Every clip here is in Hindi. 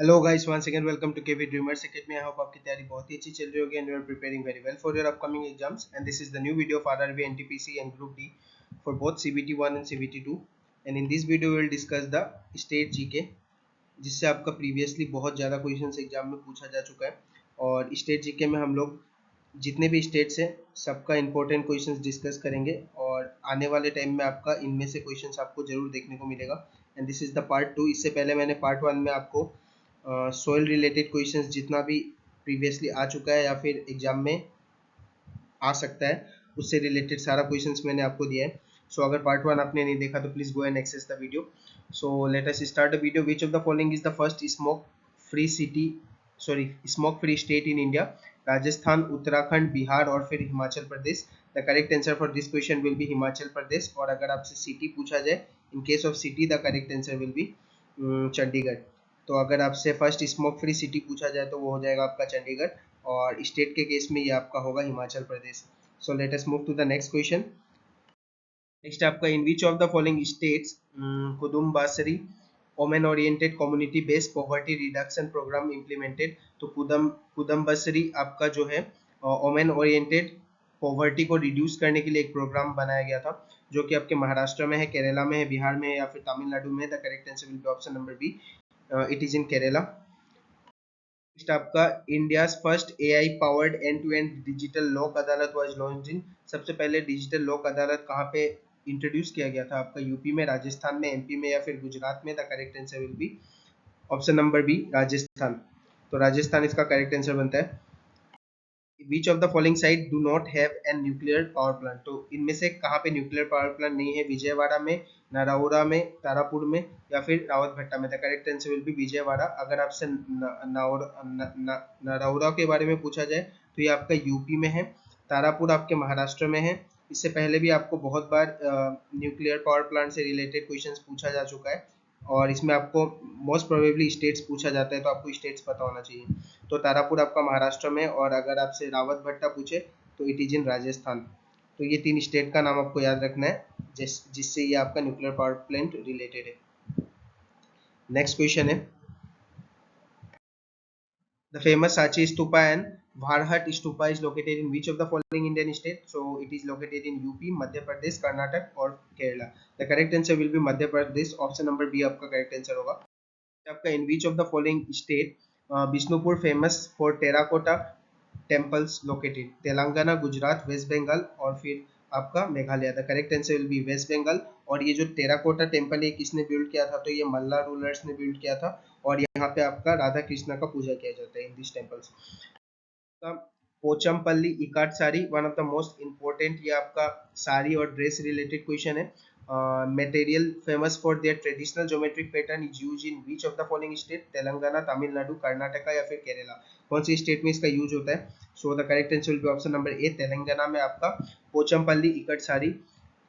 Hello guys, once again welcome to KV Dreamers Academy. I hope आपकी तैयारी बहुत ही अच्छी चल रही होगी and you are preparing very well for your upcoming exams and this is the new video of RRB NTPC and group D for both CBT 1 and CBT 2 and in this video we will discuss the state GK, जिससे आपका प्रीवियसली बहुत ज़्यादा क्वेश्चंस एग्जाम में पूछा जा चुका है। और स्टेट जीके में हम लोग जितने भी स्टेट्स हैं सबका इंपॉर्टेंट क्वेश्चंस डिस्कस करेंगे और आने वाले टाइम में आपका इनमें से क्वेश्चंस आपको जरूर देखने को मिलेगा। And this is the part 2। इससे पहले मैंने पार्ट 1 में आपको सोइल रिलेटेड क्वेश्चंस जितना भी प्रीवियसली आ चुका है या फिर एग्जाम में आ सकता है उससे रिलेटेड सारा क्वेश्चंस मैंने आपको दिया है। सो अगर पार्ट 1 आपने नहीं देखा तो please go and access the video. So let us start the video. Which of the following is the first smoke free city smoke free state in India? Rajasthan, Uttarakhand, Bihar और फिर Himachal Pradesh. The correct answer for this question will be Himachal Pradesh. और अगर आपसे सिटी पूछा जाए, in case of city the correct answer will be Chandigarh. तो अगर आपसे फर्स्ट स्मोक फ्री सिटी पूछा जाए तो वो हो जाएगा आपका चंडीगढ़, और स्टेट के केस में ये आपका होगा Himachal Pradesh. So let us move to the next question. Next आपका, in which of the following states Kudumbashree women oriented community based poverty reduction programme implemented? तो कुदम्बसरी आपका जो है वोमेन ओरिएंटेड पॉवर्टी को रिड्यूस करने के लिए एक प्रोग्राम बनाया गया था, जो कि आपके महाराष्ट्र में है, केरला में है, बिहार में है या फिर तमिलनाडु में है। The correct answer will be option number B, it is in Kerala. Next आपका, India first AI powered end to end digital Lok Adalat was launched in? सबसे पहले डिजिटल लोक अदालत कहाँ पे इंट्रोड्यूस किया गया था? आपका यूपी में, राजस्थान में, एमपी में या फिर गुजरात में? The correct answer will be option number b, Rajasthan. तो राजस्थान इसका करेक्ट आंसर बनता है। Which of the following site do not have an nuclear power plant? तो इनमें से कहाँ पे न्यूक्लियर पावर प्लांट नहीं है? विजयवाड़ा में, नरौरा में, तारापुर में या फिर रावतभट्टा में? The correct answer will B Vijayawada. अगर आपसे नरौरा के बारे में पूछा जाए तो ये आपका यूपी में है, तारापुर आपके महाराष्ट्र में है। इससे पहले भी आपको बहुत बार न्यूक्लियर पावर प्लांट से रिलेटेड क्वेश्चंस पूछा जा चुका है, और इसमें आपको मोस्ट प्रोबेबली स्टेट्स पूछा जाता है, तो आपको स्टेट्स पता होना चाहिए। तो तारापुर आपका महाराष्ट्र में, और अगर आपसे रावत भट्टा पूछे तो इट इज इन राजस्थान। तो ये 3 स्टेट का नाम आपको याद रखना है जिससे ये आपका न्यूक्लियर पावर प्लांट रिलेटेड है। नेक्स्ट क्वेश्चन है, the famous Sanchi stupa and Bharhat Stupa is located in which of the following Indian state? So it is located in UP, Madhya Pradesh, Karnataka और Kerala. The correct answer will be Madhya Pradesh. Option number B आपका correct answer होगा। आपका, in which of the following state Bishnupur famous for terracotta temples located? Telangana, Gujarat, West Bengal और फिर आपका Meghalaya. The correct answer will be West Bengal. और ये जो टेराकोटा टेम्पल है किसने बिल्ड किया था? तो ये मल्ला रूलर्स ने बिल्ड किया था, और यहाँ पे आपका राधा कृष्णा का पूजा किया जाता है in this temples. Pochampally ikat sari, one of the most important, ये आपका साड़ी और ड्रेस रिलेटेड क्वेश्चन है। Material famous for their traditional geometric pattern is use in which of the following state? Telangana, Tamil Nadu, Karnataka या फिर केरला? कौन सी स्टेट में इसका यूज होता है? So the correct answer will be option number ए, तेलंगाना में आपका पोचमपल्ली इकट साड़ी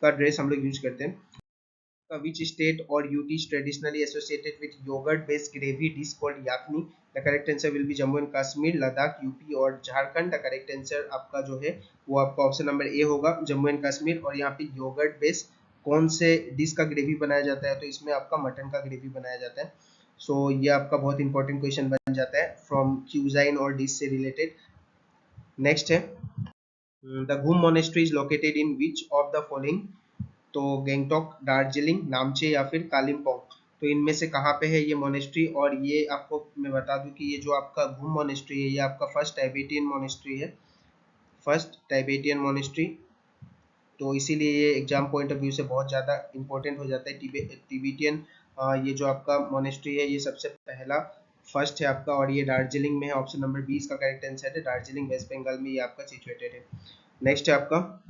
का ड्रेस हम लोग यूज करते हैं। Which state or UT is traditionally associated with yogurt based gravy dish called yakni? The correct answer will be Jammu and Kashmir, Ladakh, UP और झारखंड। द करेक्ट आंसर आपका जो है वो आपका ऑप्शन नंबर ए होगा, जम्मू एंड कश्मीर। और यहाँ पे योगर्ट बेस्ड कौन से डिश का ग्रेवी बनाया जाता है? तो इसमें आपका मटन का ग्रेवी बनाया जाता है। सो ये आपका बहुत इंपॉर्टेंट क्वेश्चन बन जाता है फ्रॉम क्यूजाइन और डिश से रिलेटेड। नेक्स्ट है, द घूम monastery is located in which of the following? तो गैंगटॉक, दार्जिलिंग, नामचे या फिर कालिम्पोंग? तो इनमें से कहाँ पे है ये मोनेस्ट्री? और ये आपको मैं बता दूं कि ये जो आपका घूम मोनेस्ट्री है ये आपका फर्स्ट टाइबेटियन मोनेस्ट्री है, फर्स्ट टाइबेटियन मोनेस्ट्री। तो इसीलिए ये एग्जाम पॉइंट ऑफ व्यू से बहुत ज़्यादा इंपॉर्टेंट हो जाता है। तिबेटियन ये जो आपका मोनेस्ट्री है ये सबसे पहला फर्स्ट है आपका, और ये दार्जिलिंग में है। ऑप्शन नंबर बी इसका करेक्ट आंसर है, दार्जिलिंग वेस्ट बंगाल में ये आपका सिचुएटेड है। नेक्स्ट है आपका,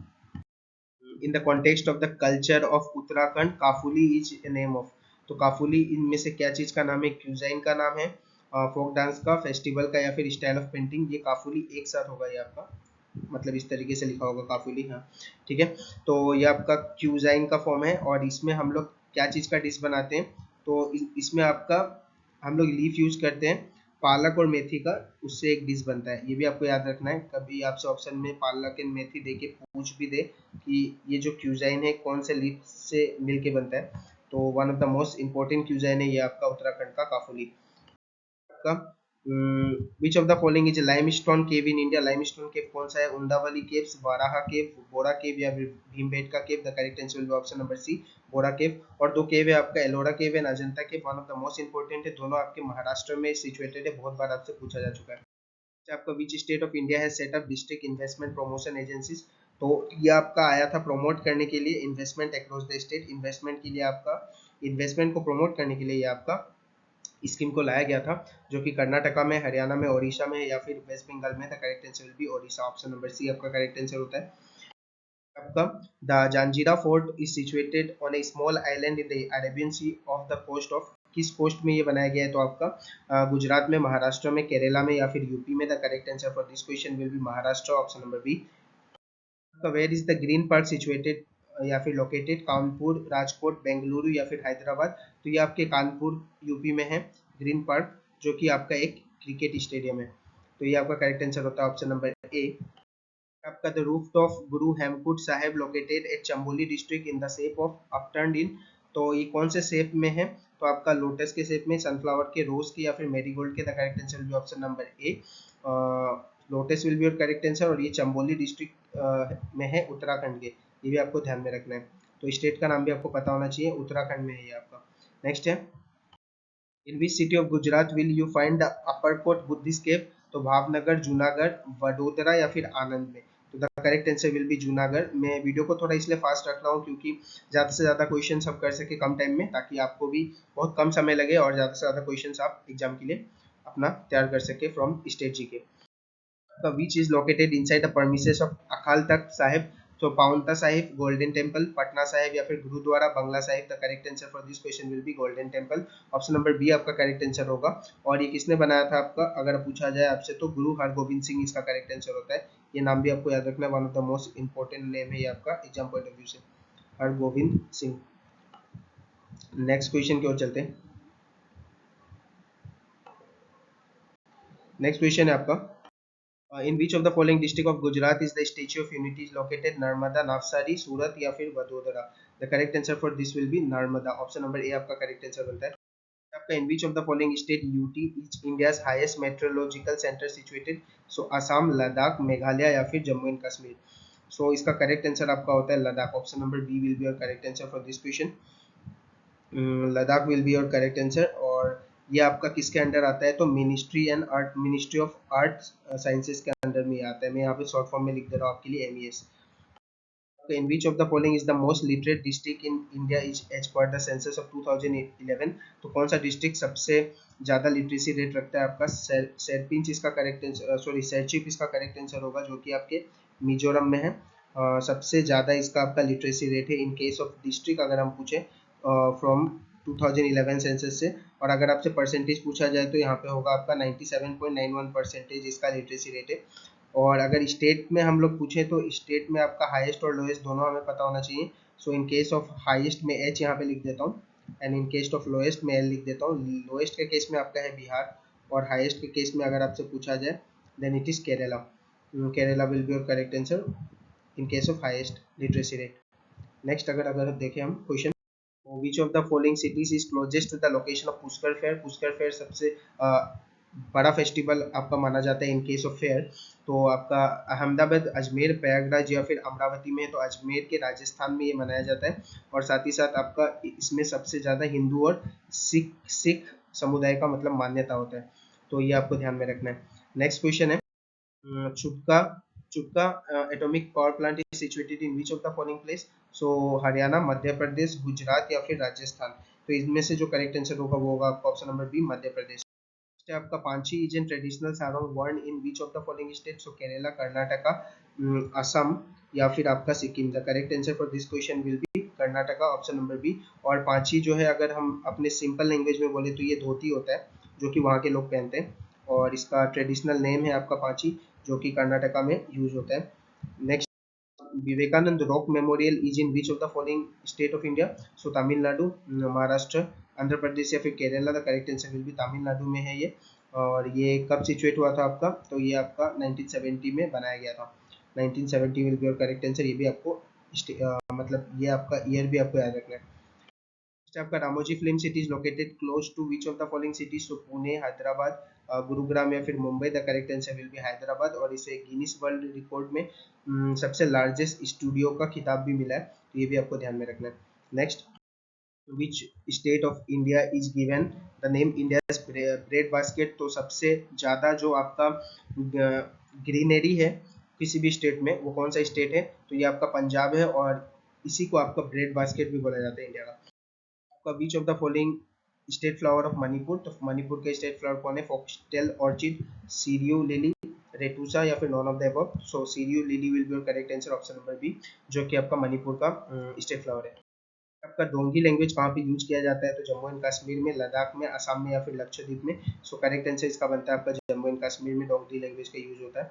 in the context of the culture of Uttarakhand kafuli is a name of? तो काफुली इनमें से क्या चीज का नाम है? क्यूजाइन का नाम है, फोक डांस का, फेस्टिवल का या फिर स्टाइल ऑफ पेंटिंग? ये काफुली एक साथ होगा ये आपका, मतलब इस तरीके से लिखा होगा काफुली। हाँ ठीक है, तो ये आपका क्यूजाइन का फॉर्म है, और इसमें हम लोग क्या चीज का डिश बनाते हैं? तो इसमें आपका हम लोग लीफ यूज करते हैं, पालक और मेथी का, उससे एक डिश बनता है। ये भी आपको याद रखना है, कभी आपसे ऑप्शन में पालक एंड मेथी दे के पूछ भी दे कि ये जो क्यूजाइन है कौन से लीफ से मिलके बनता है, तो one of the most important cuisine है ये आपका उत्तराखंड का काफुली। आपका which of the following is limestone cave in India. Limestone cave कौन सा है? उंडावली केव्स, वाराहा केव, बोरा केव या फिर Bhimbetka cave. The correct answer will be option number C, Borra cave. और दो केव है आपका, Ellora cave and Ajanta cave. One of the most important है, दोनों आपके महाराष्ट्र में सिचुएटेड है, बहुत बार आपसे पूछा जा चुका है। आपका विच स्टेट ऑफ इंडिया है set up district investment promotion agencies. तो ये आपका आया था प्रमोट करने के लिए investment across the state, investment के लिए आपका, इन्वेस्टमेंट को प्रमोट करने के लिए ये आपका स्कीम को लाया गया था, जो कि कर्नाटका में, हरियाणा में, ओडिशा में या फिर वेस्ट बंगाल में। The correct answer will be Odisha, option number c आपका करेक्ट आंसर होता है। आपका the Janjira fort is situated on a small island in the Arabian sea off the coast off. किस कोस्ट में ये बनाया गया है? तो आपका गुजरात में, महाराष्ट्र में, केरला में या फिर यूपी में। The correct answer for this question will be Maharashtra, option number B. Where is the Green Park situated या फिर लोकेटेड? कानपुर, राजकोट, बेंगलुरु या फिर हैदराबाद। तो ये आपके कानपुर यूपी में है ग्रीन पार्क, जो कि आपका एक क्रिकेट स्टेडियम है। तो ये आपका करेक्ट आंसर होता है ऑप्शन नंबर ए। आपका the roof of Guru Hemkund Sahib located at Chamoli district in the shape of upturned in. तो ये कौन से शेप में है? तो आपका लोटस के शेप में, सनफ्लावर के, रोज के या फिर मेरीगोल्ड के। The correct answer will be option number A, lotus will be your correct answer. और ये चंबोली डिस्ट्रिक्ट में है, उत्तराखंड के। ये भी आपको ध्यान में रखना है। तो स्टेट का नाम भी आपको पता होना चाहिए, उत्तराखंड में है ये आपका। नेक्स्ट है, in which city of Gujarat will you find the Uparkot Buddhist cave? तो भावनगर, जूनागढ़, वडोदरा या फिर आनंद में। तो the correct answer will be Junagadh. मैं वीडियो को थोड़ा इसलिए फास्ट रख रहा हूँ क्योंकि ज़्यादा से ज़्यादा क्वेश्चन हम कर सके कम टाइम में, ताकि आपको भी बहुत कम समय लगे और ज़्यादा से ज़्यादा क्वेश्चन आप एग्जाम के लिए अपना तैयार कर सके from state GK. Which is located inside the premises of Akal Takht Sahib? तो पाउंटा साहिब, गोल्डन टेम्पल, पटना साहिब या फिर Gurudwara Bangla Sahib. The correct answer for this question will be Golden Temple, option number B आपका करेक्ट आंसर होगा। और ये किसने बनाया था आपका, अगर पूछा जाए आपसे, तो गुरु हरगोविंद सिंह इसका करेक्ट आंसर होता है। ये नाम भी आपको याद रखना है, one of the most important name है ये आपका एग्जाम पॉइंट ऑफ व्यू से, हरगोविंद सिंह। नेक्स्ट क्वेश्चन की ओर चलते हैं। नेक्स्ट क्वेश्चन है आपका, in which of the following district of Gujarat is the Statue of Unity is located? Narmada, Navsari, Surat या फिर Vadodara. The correct answer for this will be Narmada, option number A आपका correct answer बनता है। आपका in which of the following state UT is India's highest meteorological center situated? So Assam, Ladakh, Meghalaya या फिर जम्मू एंड कश्मीर। So इसका correct answer आपका होता है Ladakh, option number B will be your correct answer for this question. Ladakh will be your correct answer. और ये आपका किसके अंडर आता है? तो ministry and art, ministry of art sciences के अंडर में आता है। मैं यहाँ पे शॉर्ट फॉर्म में लिख दे रहा हूँ आपके लिए, MES। In which of the following is the most literate district in India is as per the census of 2011? तो कौन सा डिस्ट्रिक्ट सबसे ज्यादा लिटरेसी रेट रखता है? आपका सेरपिंच इसका करेक्ट आंसर, सॉरी सेरचिप इसका करेक्ट आंसर होगा, जो कि आपके मिजोरम में है। सबसे ज्यादा इसका आपका लिटरेसी रेट है इन केस ऑफ डिस्ट्रिक्ट, अगर हम पूछे फ्रॉम 2011 सेंसस से। और अगर आपसे परसेंटेज पूछा जाए तो यहाँ पे होगा आपका 97.91% इसका लिटरेसी रेट है। और अगर स्टेट में हम लोग पूछे तो स्टेट में आपका हाईएस्ट और लोएस्ट दोनों हमें पता होना चाहिए। सो इन केस ऑफ हाईएस्ट में H यहाँ पे लिख देता हूँ, and in case of lowest में L लिख देता हूँ। लोएस्ट के केस में आपका है बिहार, और हाईएस्ट के केस में अगर आपसे पूछा जाए then it is Kerala. Kerala will be your correct answer in case of highest literacy rate. Next अगर देखें हम question, which of the following cities is closest to the location of Pushkar fair? Pushkar fair सबसे बड़ा फेस्टिवल आपका माना जाता है इन केस ऑफ फेयर। तो आपका अहमदाबाद, अजमेर, प्रयागराज या फिर अमरावती में है। तो अजमेर के राजस्थान में ये मनाया जाता है। और साथ ही साथ आपका इसमें सबसे ज़्यादा हिंदू और सिख समुदाय का मतलब मान्यता होता है। तो ये आपको ध्यान में रखना है। नेक्स्ट क्वेश्चन है, Chutka Chutka atomic power plant is situated in which of the following place? So Haryana, Madhya Pradesh, Gujarat या फिर राजस्थान। तो इनमें से जो करेक्ट आंसर होगा वो होगा आपका option number B, Madhya Pradesh. आपका panche is an traditional sarong worn in which of the following state? So Kerala, Karnataka, Assam या फिर आपका Sikkim. The correct answer for this question will be Karnataka, option number B. और पांची जो है, अगर हम अपने सिंपल लैंग्वेज में बोले तो ये धोती होता है, जो कि वहाँ के लोग पहनते हैं। और इसका ट्रेडिशनल नेम है आपका पांची, जो कि कर्नाटका में यूज होता है। Next, Vivekananda Rock Memorial is in which of the following state of India? So Tamil Nadu, Maharashtra, Andhra Pradesh या फिर Kerala. The correct answer will be Tamil Nadu में है ये। और ये कब सिचुएट हुआ था आपका? तो ये आपका 1970 में बनाया गया था। 1970 will be your correct answer. ये भी आपको मतलब ये आपका ईयर भी आपको याद रखना है। आपका Ramoji film city is located close to which of the following cities, तो पुणे, हैदराबाद, गुरुग्राम या फिर Mumbai. The correct answer will be Hyderabad. और इसे गिनीज वर्ल्ड रिकॉर्ड में सबसे लार्जेस्ट स्टूडियो का खिताब भी मिला है, तो ये भी आपको ध्यान में रखना है। Next, which state of India is given the name India bread basket, तो सबसे ज़्यादा जो आपका ग्रीनरी है किसी भी स्टेट में, वो कौन सा स्टेट है, तो ये आपका पंजाब है, और इसी को आपका ब्रेड बास्केट भी बोला जाता है इंडिया का। आपका which of the following state flower of Manipur, तो मणिपुर के स्टेट फ्लावर कौन है, foxtail orchid, Shirui lily, retusa या फिर none of the above. So Shirui lily will be your correct answer, option number B, जो कि आपका मणिपुर का स्टेट फ्लावर है। आपका डोंगी लैंग्वेज कहाँ पे यूज किया जाता है, तो जम्मू एंड कश्मीर में, लद्दाख में, असम में या फिर लक्षद्वीप में। सो करेक्ट आंसर इसका बनता है आपका जम्मू एंड कश्मीर में डोंगी लैंग्वेज का यूज होता है।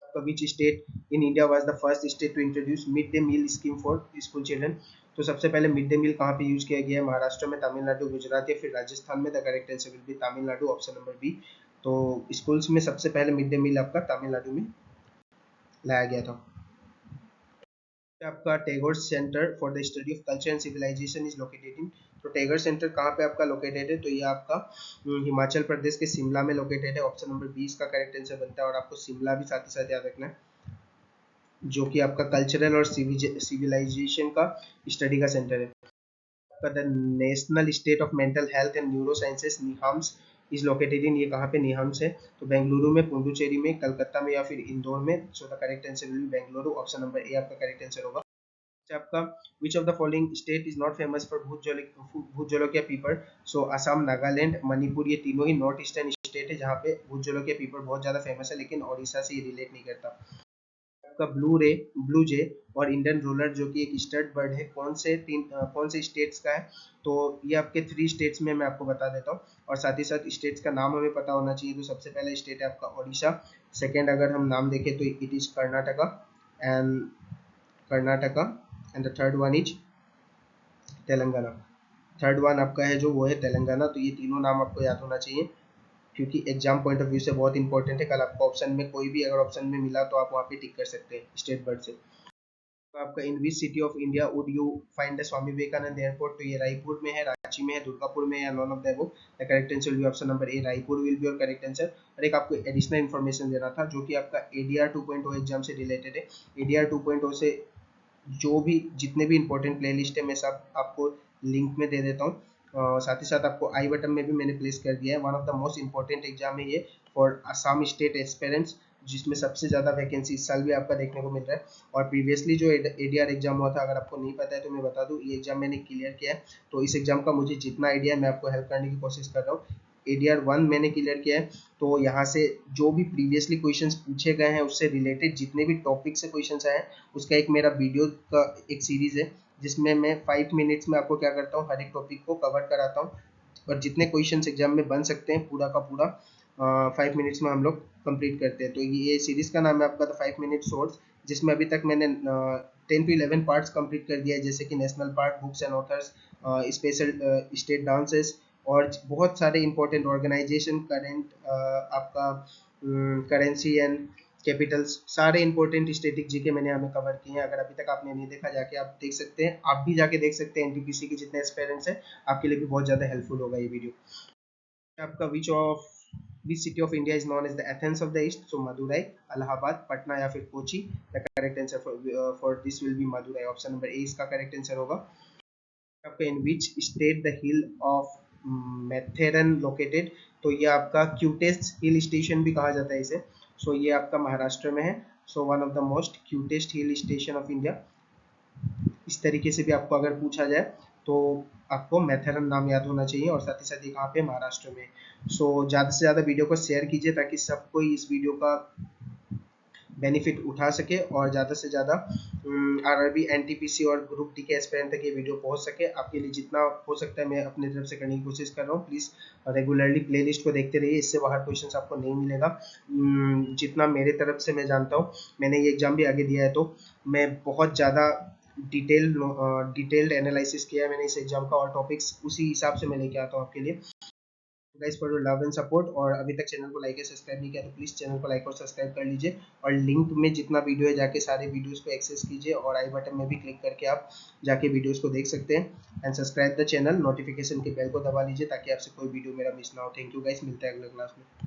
आपका which state in India was the first state to introduce mid day meal scheme for school children, तो सबसे पहले मिड डे मील कहाँ पे यूज किया गया है, महाराष्ट्र में, तमिलनाडु, गुजरात या फिर राजस्थान में। The correct answer will be Tamil Nadu, option number B. तो स्कूल्स में सबसे पहले मिड डे मील आपका तमिलनाडु में लाया गया था। आपका Tagore centre for the study of culture and civilisation is located in, तो टैगोर सेंटर कहाँ पे आपका लोकेटेड है, तो ये आपका हिमाचल प्रदेश के शिमला में लोकेटेड है, ऑप्शन नंबर 20 का करेक्ट आंसर बनता है। और आपको शिमला भी साथ ही साथ याद रखना है, जो कि आपका कल्चरल और सिविलाइजेशन का स्टडी का सेंटर है। आपका the National Institute of Mental Health and Neurosciences NIMHANS is located in, ये कहाँ पे निहाम्स है, तो बेंगलुरु में, पुडुचेरी में, कलकत्ता में या फिर इंदौर में। So the correct answer will B Bengaluru, option number ए आपका करेक्ट आंसर होगा। आपका which of the following state is not famous for भूत जलोकिया पीपर, सो असम, नागालैंड, मणिपुर, ये तीनों ही नॉर्थ ईस्टर्न स्टेट है जहाँ पे भूत जलोकिया पीपर बहुत ज्यादा फेमस है, लेकिन ओडिशा से ये रिलेट नहीं करता। आपका ब्लू जे और इंडियन रोलर, जो कि एक स्टड बर्ड है, कौन से स्टेट्स का है, तो ये आपके 3 स्टेट्स में मैं आपको बता देता हूँ, और साथ ही साथ स्टेट्स का नाम हमें पता होना चाहिए। तो सबसे पहला स्टेट है आपका ओडिशा, सेकेंड अगर हम नाम देखें तो it is and Karnataka and the third one is Telangana. Third one आपका है जो वो है तेलंगाना। तो ये तीनों नाम आपको याद होना चाहिए, क्योंकि एग्जाम पॉइंट ऑफ व्यू से बहुत इंपॉर्टेंट है। कल आपको ऑप्शन में कोई भी अगर ऑप्शन में मिला तो आप वहाँ पे टिक कर सकते हैं स्टेट बर्ड से। तो आपका in which city of India would you find the Swami Vivekananda airport, तो ये रायपुर में है, रांची में है, दुर्गापुर में है, या non of the above. The correct answer will be option number A, Raipur will be your correct answer. और एक आपको एडिशनल इन्फॉर्मेशन देना था, जो कि आपका ADR 2.0 एग्जाम से रिलेटेड है। ADR 2.0 से जो भी जितने भी इंपॉर्टेंट प्लेलिस्ट है मैं सब आपको लिंक में दे देता हूँ। साथ ही साथ आपको आई बटन में भी मैंने प्लेस कर दिया है। One of the most important exam है ये फॉर असम स्टेट एस्पिरेंट्स, जिसमें सबसे ज़्यादा वैकेंसी इस साल भी आपका देखने को मिल रहा है। और प्रीवियसली जो ADR एग्जाम हुआ था, अगर आपको नहीं पता है तो मैं बता दूं, ये एग्जाम मैंने क्लियर किया है। तो इस एग्जाम का मुझे जितना आइडिया है मैं आपको हेल्प करने की कोशिश कर रहा हूँ। ADR 1 मैंने क्लियर किया है, तो यहाँ से जो भी प्रीवियसली क्वेश्चंस पूछे गए हैं उससे रिलेटेड जितने भी टॉपिक से क्वेश्चंस आए हैं, उसका एक मेरा वीडियो का एक सीरीज है, जिसमें मैं 5 मिनट्स में आपको क्या करता हूँ, हर एक टॉपिक को कवर कराता हूँ, और जितने क्वेश्चंस एग्जाम में बन सकते हैं पूरा का पूरा 5 मिनट्स में हम लोग कंप्लीट करते हैं। तो ये सीरीज का नाम है आपका द 5 मिनट शॉर्ट्स, जिसमें अभी तक मैंने 10 to 11 पार्ट्स कंप्लीट कर दिया है, जैसे कि national part, books and authors, special state dances, और बहुत सारे इंपॉर्टेंट ऑर्गेनाइजेशन, करेंट आपका करेंसी एंड कैपिटल्स, सारे इंपॉर्टेंट स्टैटिक जीके मैंने हमें कवर किए हैं। अगर अभी तक आपने नहीं देखा, जाके आप देख सकते हैं, आप भी जाके देख सकते हैं। NTPC के जितने एस्पिरेंट्स हैं, आपके लिए भी बहुत ज़्यादा हेल्पफुल होगा ये वीडियो। आपका which city of India is known as the Athens of the East, so Madurai, Allahabad, Patna या फिर Kochi. The correct answer for this will be Madurai, option number A इसका करेक्ट आंसर होगा। आपका in which state the hill of Matheran located, तो ये आपका क्यूटेस्ट हिल स्टेशन भी कहा जाता है इसे। सो ये आपका महाराष्ट्र में है। So one of the most cutest hill station of India, इस तरीके से भी आपको अगर पूछा जाए तो आपको मैथेरन नाम याद होना चाहिए, और साथ ही साथ ये कहाँ पे, महाराष्ट्र में। सो ज़्यादा से ज़्यादा वीडियो को शेयर कीजिए, ताकि सब कोई इस वीडियो का बेनिफिट उठा सके, और ज़्यादा से ज़्यादा RRB, NTPC और ग्रुप डी के एस्पिरेंट तक ये वीडियो पहुंच सके। आपके लिए जितना हो सकता है मैं अपनी तरफ से करने की कोशिश कर रहा हूँ। प्लीज़ रेगुलरली प्लेलिस्ट को देखते रहिए, इससे बाहर क्वेश्चंस आपको नहीं मिलेगा। जितना मेरे तरफ से मैं जानता हूँ, मैंने ये एग्जाम भी आगे दिया है, तो मैं बहुत ज़्यादा डिटेल्ड एनालिसिस किया है मैंने इस एग्जाम का, और टॉपिक्स उसी हिसाब से मैं लेके आता हूँ आपके लिए। Guys for your love and support. और अभी तक चैनल को लाइक या सब्सक्राइब नहीं किया तो प्लीज चैनल को लाइक और सब्सक्राइब कर लीजिए, और लिंक में जितना वीडियो है जाके सारे वीडियोस को एक्सेस कीजिए, और आई बटन में भी क्लिक करके आप जाके वीडियोस को देख सकते हैं। And subscribe the channel, notification के बेल को दबा लीजिए ताकि आपसे कोई वीडियो मेरा मिस ना हो। थैंक यू गाइस, मिलते हैं अगले क्लास में।